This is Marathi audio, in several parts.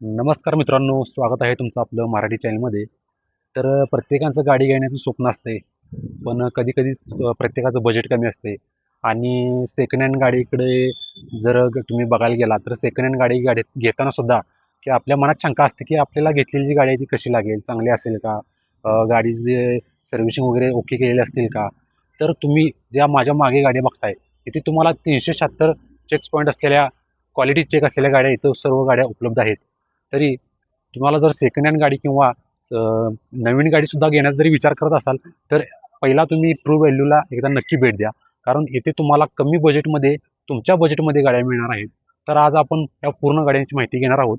नमस्कार मित्रांनो, स्वागत आहे तुमचं आपलं मराठी चॅनलमध्ये. तर प्रत्येकाचं गाडी घेण्याचं स्वप्न असते, पण कधी-कधी प्रत्येकाचं बजेट कमी असते आणि सेकंड हँड गाडीकडे जर तुम्ही बघायला गेलात, तर सेकंड हँड गाडी घेताना सुद्धा की आपल्या मनात शंका असते, की आपल्याला घेतलेली जी गाडी आहे ती कशी लागेल, चांगली असेल का? गाडीचे सर्व्हिसिंग वगैरे ओके केलेले असतील का? तर तुम्ही ज्या माझ्या मागे गाडी बघताय, इथे तुम्हाला 376 चेक पॉईंट असलेल्या, क्वालिटी चेक असलेल्या गाड्या इथं सर्व गाड्या उपलब्ध आहेत. तरी तुम्हाला जर सेकंड हँड गाडी किंवा नवीन गाडीसुद्धा घेण्याचा जरी विचार करत असाल, तर पहिला तुम्ही ट्रू व्हॅल्यूला एकदा नक्की भेट द्या. कारण इथे तुम्हाला कमी बजेटमध्ये, तुमच्या बजेटमध्ये गाड्या मिळणार आहेत. तर आज आपण या पूर्ण गाड्यांची माहिती घेणार आहोत,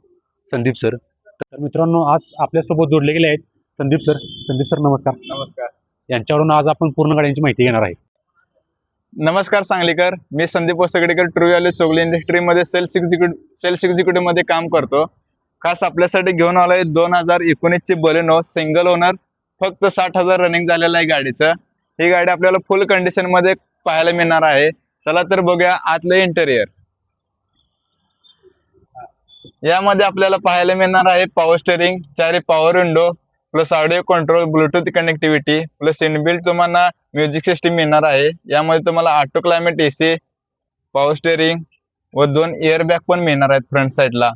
संदीप सर. तर मित्रांनो, आज आपल्यासोबत जोडले गेले आहेत संदीप सर. संदीप सर, नमस्कार. नमस्कार. यांच्यावरून आज आपण पूर्ण गाड्यांची माहिती घेणार आहे. नमस्कार सांगलीकर. मी संदीप वसगडेकर, ट्रू व्हॅल्यू चोगली इंडस्ट्रीमध्ये सेल्स एक्झिक्युटिव्ह मध्ये काम करतो. खास आपल्यासाठी घेऊन आलोय 2019 ची बलेनो सिंगल ओनर, फक्त 60,000 रनिंग झालेलं आहे गाडीचं. ही गाडी आपल्याला फुल कंडिशन मध्ये पाहायला मिळणार आहे. चला तर बघूया आतलं इंटेरियर. यामध्ये आपल्याला पाहायला मिळणार आहे पॉवर स्टेअरिंग, चारी power window, plus audio control, Bluetooth connectivity, plus inbuilt तुम्हाला म्युझिक सिस्टीम मिळणार आहे. यामध्ये तुम्हाला auto climate AC, power steering व 2 एअर बॅग पण मिळणार आहेत फ्रंट साइडला.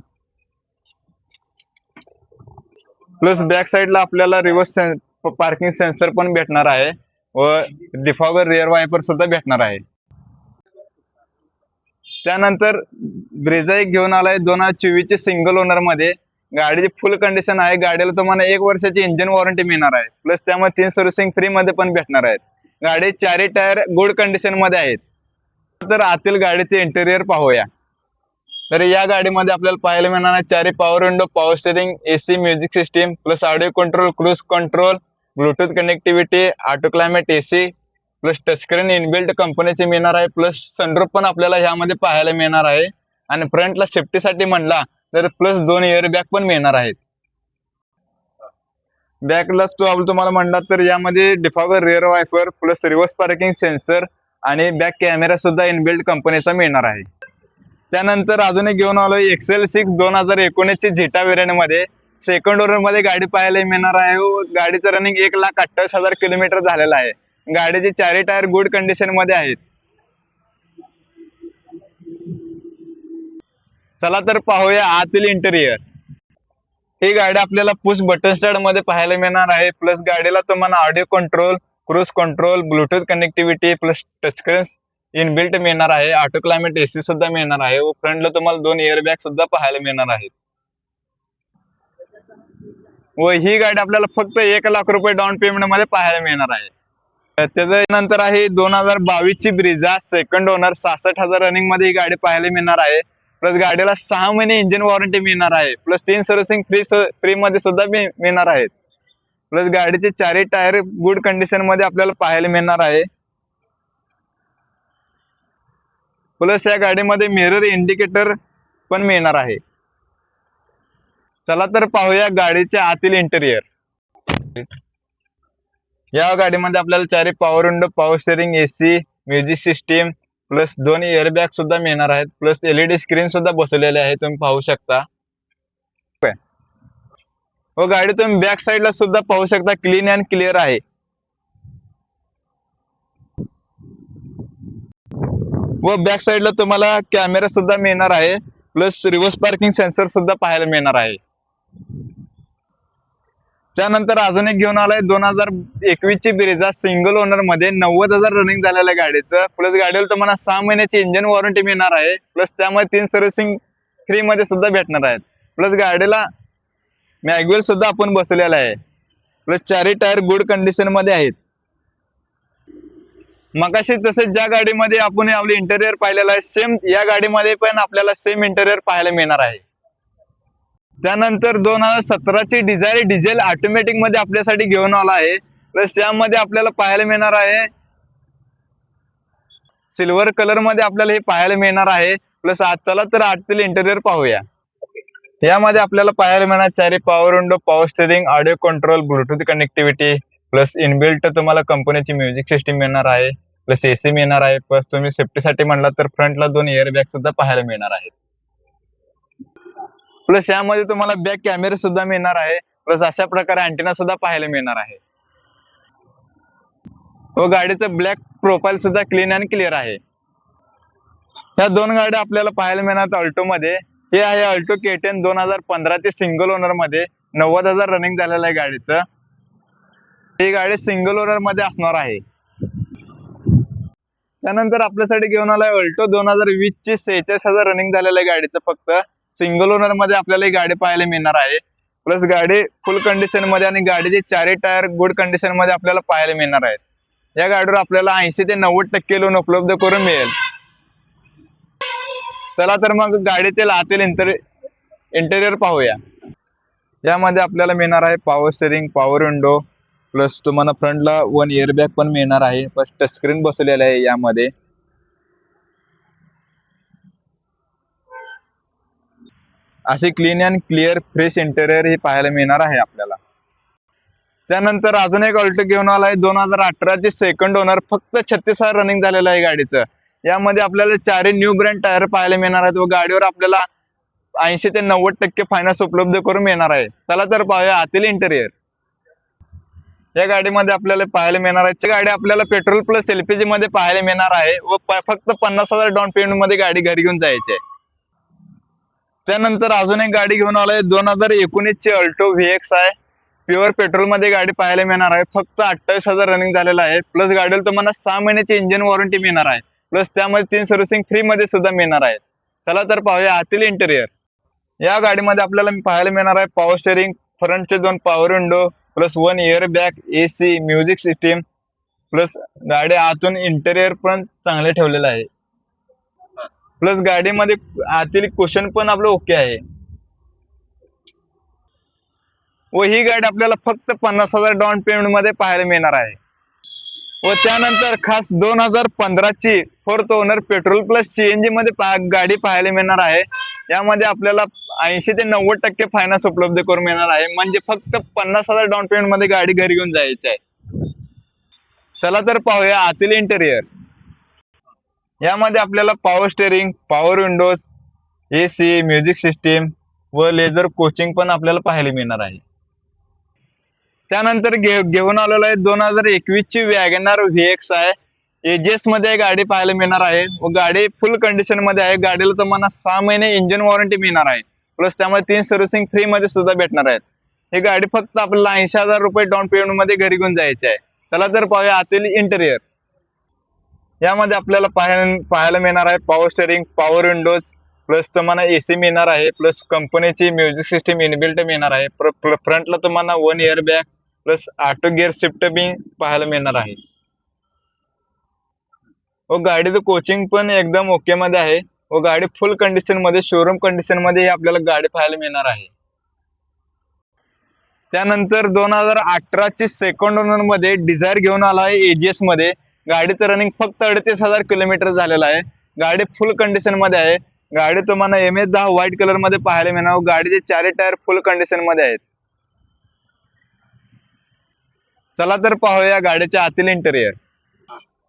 प्लस बॅक साइडला आपल्याला रिव्हर्स पार्किंग सेन्सर पण भेटणार आहे व डिफॉगर रिअर वायपर सुद्धा भेटणार आहे. त्यानंतर ब्रेझा एक घेऊन आलाय 2024 चे सिंगल ओनर मध्ये. गाडीची फुल कंडिशन आहे. गाडीला तुम्हाला 1 वर्षाची इंजिन वॉरंटी मिळणार आहे. प्लस त्यामध्ये 3 सर्व्हिसिंग फ्री मध्ये पण भेटणार आहेत. गाडी चारही टायर गुड कंडिशन मध्ये आहेत. तर आतील गाडीचे इंटेरियर पाहूया. तर या गाडीमध्ये आपल्याला पाहायला मिळणार आहे चारी power window, power steering, AC, music system, plus audio control, cruise control, Bluetooth connectivity, auto climate AC, plus touchscreen inbuilt कंपनीचे मिळणार आहे. प्लस सनरूफ पण आपल्याला ह्यामध्ये पाहायला मिळणार आहे. आणि फ्रंटला सेफ्टीसाठी म्हणला तर प्लस 2 एअर बॅग पण मिळणार आहेत. बॅकलाच तुम्हाला म्हणला तर यामध्ये defogger rear viper, plus reverse parking sensor आणि बॅक कॅमेरा सुद्धा इनबिल्ट कंपनीचा मिळणार आहे. त्यानंतर अजून एक घेऊन आलोय XL6 2019 ची झिटा व्हेरियंट मध्ये. सेकंड ओनर मध्ये गाडी पाहायला मिळणार आहे. गाडीचं रनिंग 1,28,000 किलोमीटर झालेलं आहे. गाडीचे चारही टायर गुड कंडिशन मध्ये आहेत. चला तर पाहूया आतील इंटेरियर. ही गाडी आपल्याला पुश बटन स्टार्ट मध्ये पाहायला मिळणार आहे. प्लस गाडीला तुम्हाला audio control, cruise control, Bluetooth connectivity, plus touchscreen inbuilt मिळणार आहे. ऑटो क्लायमेट एसी सुद्धा मिळणार आहे व फ्रंटला तुम्हाला 2 एअर बॅग सुद्धा पाहायला मिळणार आहेत. व ही गाडी आपल्याला फक्त 1,00,000 रुपये डाऊन पेमेंट मध्ये पाहायला मिळणार आहे. त्याच्यानंतर आहे 2022 ची ब्रिझा सेकंड ओनर, 66,000 रनिंग मध्ये ही गाडी पाहायला मिळणार आहे. प्लस गाडीला 6 महिने इंजिन वॉरंटी मिळणार आहे. प्लस 3 सर्व्हिसिंग फ्री मध्ये सुद्धा मिळणार आहेत. प्लस गाडीचे चारही टायर गुड कंडिशन मध्ये आपल्याला पाहायला मिळणार आहे. प्लस या गाडीमध्ये मिरर इंडिकेटर पण मिळणार आहे. चला तर पाहूया गाडीच्या आतील इंटेरियर. या गाडीमध्ये आपल्याला चारी power window, power steering, AC, music system, plus 2 air bag सुद्धा मिळणार आहेत. प्लस LED स्क्रीन सुद्धा बसवलेले आहे, तुम्ही पाहू शकता. व गाडी तुम्ही बॅक साइडला सुद्धा पाहू शकता, क्लीन अँड क्लिअर आहे. व बॅक साइडला तुम्हाला कॅमेरा सुद्धा मिळणार आहे. प्लस रिव्हर्स पार्किंग सेन्सर सुद्धा पाहायला मिळणार आहे. त्यानंतर अजून एक घेऊन आलाय 2021 ची ब्रेझा सिंगल ओनर मध्ये, 90,000 रनिंग झालेलं गाडीचं. प्लस गाडीला तुम्हाला 6 महिन्याची इंजिन वॉरंटी मिळणार आहे. प्लस त्यामध्ये 3 सर्व्हिसिंग फ्री मध्ये सुद्धा भेटणार आहेत. प्लस गाडीला मॅग्युअल सुद्धा आपण बसवलेला आहे. प्लस चारही टायर गुड कंडिशन मध्ये आहेत. मगाशी तसेच ज्या गाडीमध्ये आपण आपले इंटेरियर पाहिलेलं आहे, सेम या गाडीमध्ये पण आपल्याला सेम इंटेरियर पाहायला मिळणार आहे. त्यानंतर 2017 ची डिझायर डिझेल ऑटोमॅटिक मध्ये आपल्यासाठी घेऊन आला आहे. प्लस यामध्ये आपल्याला पाहायला मिळणार आहे सिल्वर कलर मध्ये आपल्याला हे पाहायला मिळणार आहे. प्लस आज चला तर आतील इंटेरियर पाहूया. यामध्ये आपल्याला पाहायला मिळणार चारी power window, power steering, audio control, Bluetooth connectivity, plus inbuilt तुम्हाला कंपनीची म्युझिक सिस्टीम मिळणार आहे. प्लस एसी मिळणार आहे. प्लस तुम्ही सेफ्टीसाठी म्हणला तर फ्रंटला 2 एअर बॅग सुद्धा पाहायला मिळणार आहेत. प्लस यामध्ये तुम्हाला बॅक कॅमेरे सुद्धा मिळणार आहे, प्लस अशा प्रकारे अँटेना सुद्धा पाहायला मिळणार आहे. व गाडीचं ब्लॅक प्रोफाईल सुद्धा क्लीन अँड क्लिअर आहे. ह्या दोन गाड्या आपल्याला पाहायला मिळणार अल्टो मध्ये. हे आहे अल्टो K10 2015 चे सिंगल ओनर मध्ये 90,000 रनिंग झालेलं आहे गाडीचं. ही गाडी सिंगल ओनर मध्ये असणार आहे. त्यानंतर आपल्यासाठी घेऊन आलाय अल्टो 2020 ची 46,000 रनिंग झालेलं आहे गाडीचं. फक्त सिंगल ओनर मध्ये आपल्याला ही गाडी पाहायला मिळणार आहे. प्लस गाडी फुल कंडिशन मध्ये आणि गाडीचे चारही टायर गुड कंडिशन मध्ये आपल्याला पाहायला मिळणार आहेत. या गाडीवर आपल्याला 80 ते 90% लोन उपलब्ध करून मिळेल. चला तर मग गाडीतील आतील इंटेरियर पाहूया. यामध्ये आपल्याला मिळणार आहे power steering, power window, plus तुम्हाला फ्रंटला 1 एअरबॅग पण मिळणार आहे. प्लस टचस्क्रीन बसवलेला आहे यामध्ये. असे clean and clear fresh interior ही पाहायला मिळणार आहे आपल्याला. त्यानंतर अजून एक अल्टो घेऊन आलाय 2018 चे सेकंड ओनर. फक्त 36,000 रनिंग झालेलं आहे गाडीचं. यामध्ये आपल्याला चारही न्यू ब्रँड टायर पाहायला मिळणार आहेत व गाडीवर आपल्याला 80 ते 90% फायनान्स उपलब्ध करून मिळणार आहे. चला तर पाहूया आतील इंटेरियर. या गाडीमध्ये आपल्याला पाहायला मिळणार आहे गाडी आपल्याला पेट्रोल प्लस LPG मध्ये पाहायला मिळणार आहे व फक्त 50,000 डाऊन पेमेंट मध्ये गाडी घरी घेऊन जायची आहे. त्यानंतर अजून एक गाडी घेऊन आलोय 2019 ची अल्टो VXi. प्युअर पेट्रोल मध्ये गाडी पाहायला मिळणार आहे. फक्त 28,000 रनिंग झालेला आहे. प्लस गाडीला तुम्हाला 6 महिन्याची इंजिन वॉरंटी मिळणार आहे. प्लस त्यामध्ये 3 सर्व्हिसिंग फ्री मध्ये सुद्धा मिळणार आहे. चला तर पाहूया आतील इंटेरियर. या गाडीमध्ये आपल्याला पाहायला मिळणार आहे पॉवर स्टेरिंग, फ्रंटचे 2 power window, plus 1 air bag, AC, music system. Plus गाडी आतून इंटेरियर पण चांगले ठेवलेलं आहे. प्लस गाडीमध्ये आतील कुशन पण आपलं ओके आहे. व ही गाडी आपल्याला फक्त 50,000 डाऊन पेमेंट मध्ये पाहायला मिळणार आहे. व त्यानंतर खास 2015 ची 4th owner petrol plus CNG मध्ये गाडी पाहायला मिळणार आहे. यामध्ये आपल्याला 80 ते 90% फायनान्स उपलब्ध करून मिळणार आहे. म्हणजे फक्त 50,000 डाऊन पेमेंट मध्ये गाडी घरी घेऊन जायची आहे. चला तर पाहूया आतील इंटेरियर. यामध्ये आपल्याला power steering, power Windows, AC, music system व लेझर कोचिंग पण आपल्याला पाहायला मिळणार आहे. त्यानंतर घेऊन आलेलो आहे 2021 ची वॅगनार VXi. AGS मध्ये गाडी पाहायला मिळणार आहे व गाडी फुल कंडिशन मध्ये आहे. गाडीला तुम्हाला 6 महिने इंजिन वॉरंटी मिळणार आहे. प्लस त्यामध्ये 3 सर्व्हिसिंग फ्री मध्ये सुद्धा भेटणार आहेत. ही गाडी फक्त आपल्याला 80,000 रुपये डाऊन पेमेंट मध्ये घरी घेऊन जायची आहे. चला तर पाहूया आतील इंटेरियर. यामध्ये आपल्याला पाहायला मिळणार आहे power steering, power Windows, plus तुम्हाला AC मिळणार आहे. प्लस कंपनीची म्युझिक सिस्टीम इनबिल्ट मिळणार आहे. फ्रंटला तुम्हाला 1 air bag plus auto gear shift बी पाहायला मिळणार आहे. व गाडीचं कोचिंग पण एकदम ओके मध्ये आहे व गाडी फुल कंडिशन मध्ये शोरूम कंडिशन मध्ये आपल्याला गाडी पाहायला मिळणार आहे. त्यानंतर 2018 ची सेकंड ओनर मध्ये डिझायर घेऊन आला आहे AGS मध्ये. गाडीचं रनिंग फक्त 38,000 किलोमीटर झालेलं आहे. गाडी फुल कंडिशन मध्ये आहे. गाडी तुम्हाला MS10 व्हाईट कलर मध्ये पाहायला मिळणार. गाडीचे चारही टायर फुल कंडिशन मध्ये आहेत. चला तर पाहूया गाडीचे आतील इंटेरियर.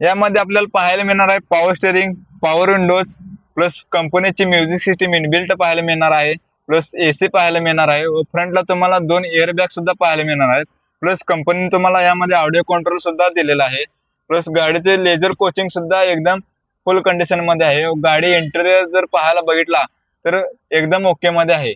यामध्ये आपल्याला पाहायला मिळणार आहे power steering, power Windows, plus कंपनीची म्युझिक सिस्टीम इनबिल्ट पाहायला मिळणार आहे. प्लस AC पाहायला मिळणार आहे व फ्रंटला तुम्हाला 2 एअर बॅग सुद्धा पाहायला मिळणार आहेत. प्लस कंपनीने तुम्हाला यामध्ये ऑडिओ कंट्रोल सुद्धा दिलेला आहे. प्लस गाडीचे लेझर कोचिंग सुद्धा एकदम फुल कंडिशन मध्ये आहे. गाडी इंटेरियर जर पाहायला बघितला तर एकदम ओके मध्ये आहे.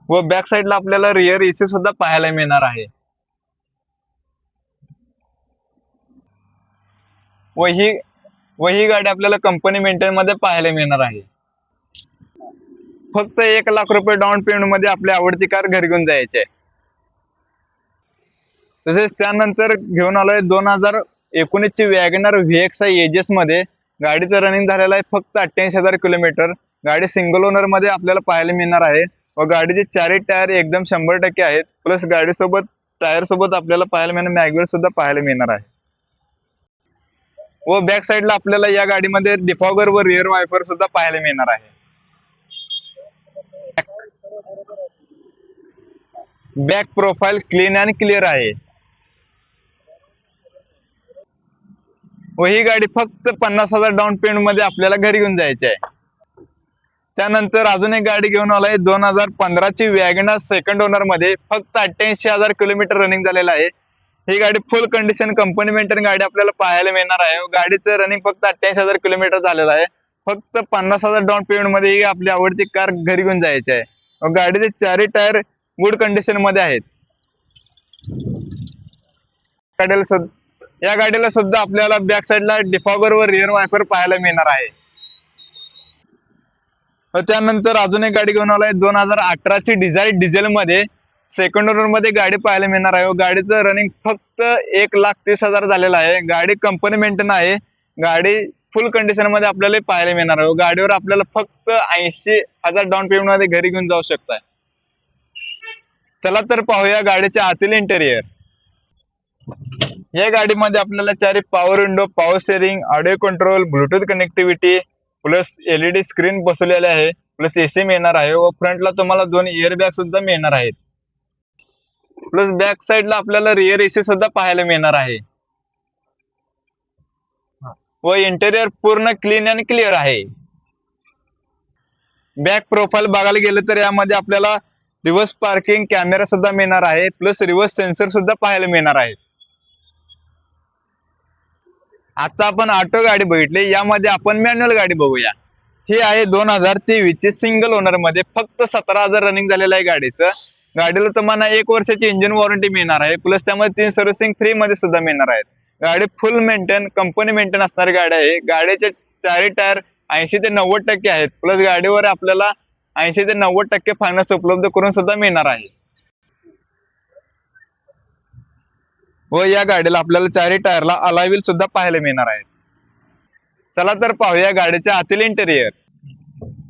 व बॅक साइडला आपल्याला रिअर AC सुद्धा पाहायला मिळणार आहे. व ही गाडी आपल्याला कंपनी मेंटेन मध्ये पाहायला मिळणार आहे. फक्त 1 लाख रुपये डाऊन पेमेंट मध्ये आपली आवडती कार घरी घेऊन जायची आहे. तसेच त्यानंतर घेऊन आलोय 2019 ची वॅगनार VXi AGS मध्ये. गाडीचं रनिंग झालेलं आहे फक्त 88,000 किलोमीटर. गाडी सिंगल ओनर मध्ये आपल्याला पाहायला मिळणार आहे व गाडीचे चारही टायर एकदम 100% आहेत. प्लस गाडी सोबत टायर सोबत आपल्याला पाहायला मिळणार मॅगवेल सुद्धा पाहायला मिळणार आहे. व बॅक साइडला आपल्याला या गाडीमध्ये डिफॉगर व रिअर वायपर सुद्धा पाहायला मिळणार आहे. Back profile clean and clear आहे. व ही गाडी फक्त 50,000 डाऊन पेमेंट मध्ये आपल्याला घरी घेऊन जायची आहे. त्यानंतर अजून एक गाडी घेऊन आलाय 2015 ची वॅगनर सेकंड ओनर मध्ये, फक्त 88,000 किलोमीटर रनिंग झालेला आहे. ही गाडी फुल कंडिशन कंपनी मेंटेन गाडी आपल्याला पाहायला मिळणार आहे. गाडीचं रनिंग फक्त 88,000 किलोमीटर झालेलं आहे. फक्त 50,000 डाऊन पेमेंट मध्ये ही आपली आवडती कार घरी घेऊन जायची आहे. गाडीचे चारही टायर गुड कंडिशन मध्ये आहेत. या गाडीला सुद्धा आपल्याला बॅक साइडला डिफॉगर व रिअर वायपर पाहायला मिळणार आहे. त्यानंतर अजून एक गाडी घेऊन आलाय 2018 ची डिझायर डिझेल मध्ये सेकंड ओनर मध्ये गाडी पाहायला मिळणार आहे. गाडीचं रनिंग फक्त 1,30,000 झालेलं आहे. गाडी कंपनी मेंटेन आहे. गाडी फुल कंडिशन मध्ये आपल्याला पाहायला मिळणार आहे. गाडीवर आपल्याला फक्त 80,000 डाऊन पेमेंट मध्ये घरी घेऊन जाऊ शकताय. चला तर पाहूया गाडीच्या आतील इंटेरियर. या गाडीमध्ये आपल्याला चारी power window, power steering, audio control, Bluetooth connectivity plus LED screen बसवलेले आहे, प्लस एसी मिळणार आहे व फ्रंटला तुम्हाला 2 एअर बॅग सुद्धा मिळणार आहेत. प्लस बॅक साइडला आपल्याला रिअर एसी सुद्धा पाहायला मिळणार आहे व इंटेरियर पूर्ण क्लीन अँड क्लिअर आहे. बॅक प्रोफाइल बघायला गेलं तर यामध्ये आपल्याला रिव्हर्स पार्किंग कॅमेरा सुद्धा मिळणार आहे, प्लस रिव्हर्स सेन्सर सुद्धा पाहायला मिळणार आहे. आता आपण ऑटो गाडी बघितली, यामध्ये आपण मॅन्युअल गाडी बघूया. ही आहे 2023 ची सिंगल ओनर मध्ये, फक्त 17,000 रनिंग झालेलं आहे गाडीचं. गाडीला तुम्हाला 1 वर्षाची इंजिन वॉरंटी मिळणार आहे, प्लस त्यामध्ये 3 सर्व्हिसिंग फ्री मध्ये सुद्धा मिळणार आहेत. गाडी फुल मेंटेन कंपनी मेंटेन असणारी गाडी आहे. गाडीचे चारही टायर 80 ते 90% आहेत, प्लस गाडीवर आपल्याला 80 ते 90% फायनान्स उपलब्ध करून सुद्धा मिळणार आहे. व या गाडीला आपल्याला चारही टायरला अलॉय व्हील सुद्धा पाहायला मिळणार आहे. चला तर पाहूया गाडीच्या आतील इंटेरियर.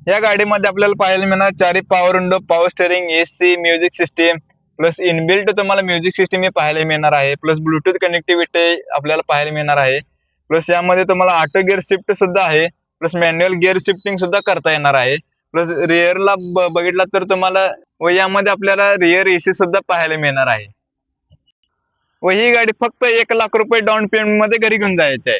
या गाडीमध्ये आपल्याला पाहायला मिळणार चारही power window, power steering, AC, music system plus inbuilt तुम्हाला म्युझिक सिस्टीम ही पाहायला मिळणार आहे, प्लस ब्लूटूथ कनेक्टिव्हिटी आपल्याला पाहायला मिळणार आहे. प्लस यामध्ये तुम्हाला ऑटो गिअर शिफ्ट सुद्धा आहे, प्लस मॅन्युअल गिअर शिफ्टिंग सुद्धा करता येणार आहे. प्लस रिअरला बघितला तर तुम्हाला व यामध्ये आपल्याला रिअर एसी सुद्धा पाहायला मिळणार आहे. व ही गाडी फक्त 1,00,000 रुपये डाऊन पेमेंट मध्ये घरी घेऊन जायची आहे.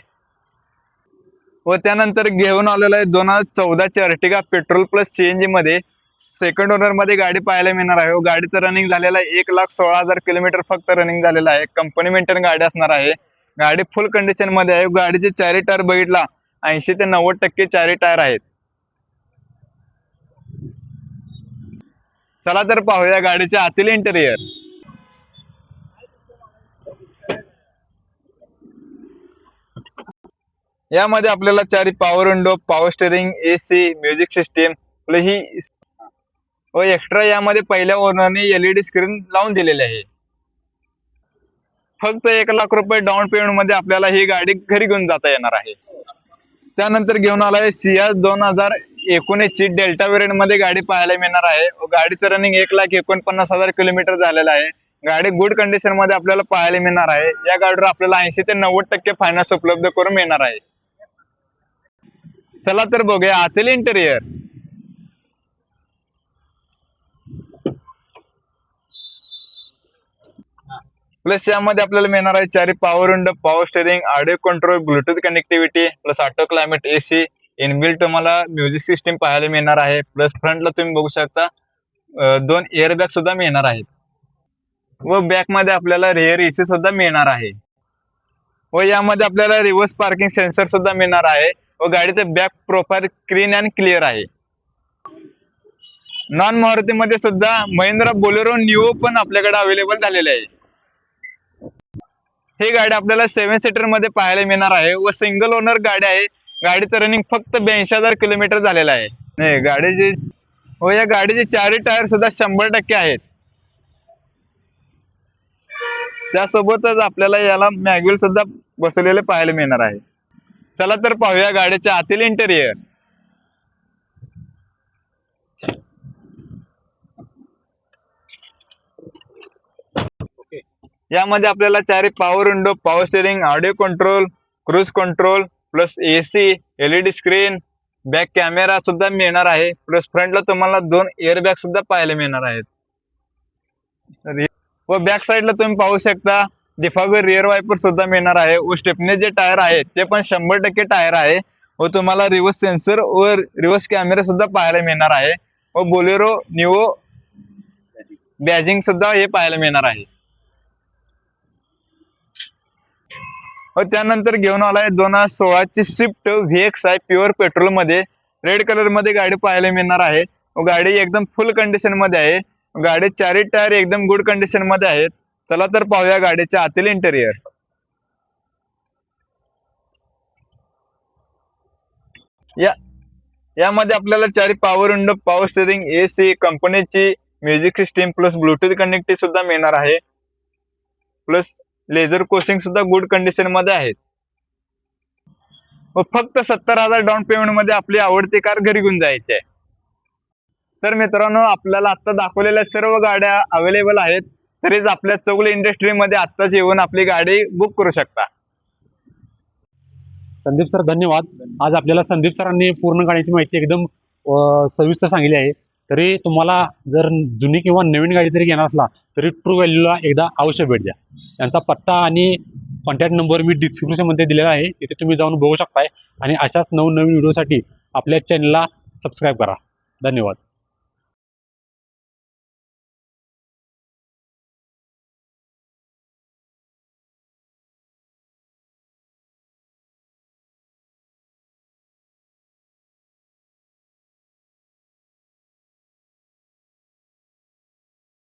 व त्यानंतर घेऊन आलेला आहे 2014 ची अर्टिगा पेट्रोल प्लस सीएनजी मध्ये सेकंड ओनर मध्ये गाडी पाहायला मिळणार आहे. गाडीचं रनिंग झालेलं आहे 1,16,000 किलोमीटर फक्त रनिंग झालेलं आहे. कंपनी मेंटेन गाडी असणार आहे. गाडी फुल कंडिशन मध्ये आहे. गाडीचे चारही टायर बघितला 80 ते 90% चारही टायर आहेत. चला तर पाहूया गाडीच्या आतील इंटेरियर. यामध्ये आपल्याला चारी power window, power steering, AC, music system ही व एक्स्ट्रा यामध्ये पहिल्या ओनरने एलईडी स्क्रीन लावून दिलेली आहे. फक्त 1,00,000 रुपये डाऊन पेमेंट मध्ये आपल्याला ही गाडी घरी घेऊन जाता येणार आहे. त्यानंतर घेऊन आलाय सियाज 2019 ची डेल्टा व्हेरियंट मध्ये गाडी पाहायला मिळणार आहे. गाडीचं रनिंग 1,49,000 किलोमीटर झालेलं आहे. गाडी गुड कंडिशन मध्ये आपल्याला पाहायला मिळणार आहे. या गाडीवर आपल्याला 80 ते 90% फायनान्स उपलब्ध करून मिळणार आहे. चला तर बघूया आतील इंटेरियर. प्लस यामध्ये आपल्याला मिळणार आहे चारी power window, power steering, audio control, Bluetooth connectivity plus auto climate AC, inbuilt तुम्हाला म्युझिक सिस्टीम पाहायला मिळणार आहे. प्लस फ्रंटला तुम्ही बघू शकता 2 एअर बॅग सुद्धा मिळणार आहेत व बॅक मध्ये आपल्याला रिअर एसी सुद्धा मिळणार आहे. व यामध्ये आपल्याला रिव्हर्स पार्किंग सेन्सर सुद्धा मिळणार आहे व गाडीचं back profile clean and clear आहे. नॉन मारुती मध्ये सुद्धा महिंद्रा बोलेरो न्यू पण आपल्याकडे अवेलेबल झालेले आहे. ही गाडी आपल्याला 7 सीटर मध्ये पाहायला मिळणार आहे व सिंगल ओनर गाडी आहे. गाडीचं रनिंग फक्त 82,000 किलोमीटर झालेलं आहे. नाही गाडीची व या गाडीचे चारही टायर सुद्धा 100% आहेत. त्यासोबतच आपल्याला याला मॅग्युअल सुद्धा बसवलेले पाहायला मिळणार आहे. चला तर पाहूया गाडीच्या आतील इंटेरियर. यामध्ये आपल्याला चारी power window, power steering, audio control, cruise control plus AC, LED screen, back camera सुद्धा मिळणार आहे. प्लस फ्रंटला तुम्हाला 2 एअर बॅग सुद्धा पाहायला मिळणार आहेत. व बॅक साइडला तुम्ही पाहू शकता डिफॉगर रिअर वायपर सुद्धा मिळणार आहे व स्टेपने जे टायर आहेत ते पण 100% टायर आहे व तुम्हाला रिव्हर्स सेन्सर व रिव्हर्स कॅमेरा सुद्धा पाहायला मिळणार आहे व बोलेरो निओ बॅजिंग सुद्धा हे पाहायला मिळणार आहे व त्यानंतर घेऊन आलाय 2016 ची स्विफ्ट VXI प्युअर पेट्रोल मध्ये रेड कलर मध्ये गाडी पाहायला मिळणार आहे व गाडी एकदम फुल कंडिशन मध्ये आहे गाडी चारही टायर एकदम गुड कंडिशन मध्ये आहेत चला तर पाहूया गाडीच्या आतील इंटेरियर यामध्ये आपल्याला चारी power window power steering AC कंपनीची music system plus Bluetooth connectivity सुद्धा मिळणार आहे प्लस लेझर कोशिंग सुद्धा गुड कंडिशन मध्ये आहेत व फक्त 70,000 डाऊन पेमेंट मध्ये आपली आवडती कार घरी घेऊन जायची आहे तर मित्रांनो आपल्याला आता दाखवलेल्या सर्व गाड्या अवेलेबल आहेत तरीच आपल्या चौगुले इंडस्ट्रीमध्ये आत्ताच येऊन आपली गाडी बुक करू शकता संदीप सर धन्यवाद. आज आपल्याला संदीप सरांनी पूर्ण गाडीची माहिती एकदम सविस्तर सांगितली आहे. तरी तुम्हाला जर जुनी किंवा नवीन गाडी जरी घेणार असला तरी ट्रू व्हॅल्यूला एकदा अवश्य भेट द्या. त्यांचा पत्ता आणि कॉन्टॅक्ट नंबर मी डिस्क्रिप्शनमध्ये दिलेला आहे, तिथे तुम्ही जाऊन बघू शकताय आणि अशाच नवनवीन व्हिडिओसाठी आपल्या चॅनलला सबस्क्राईब करा. धन्यवाद.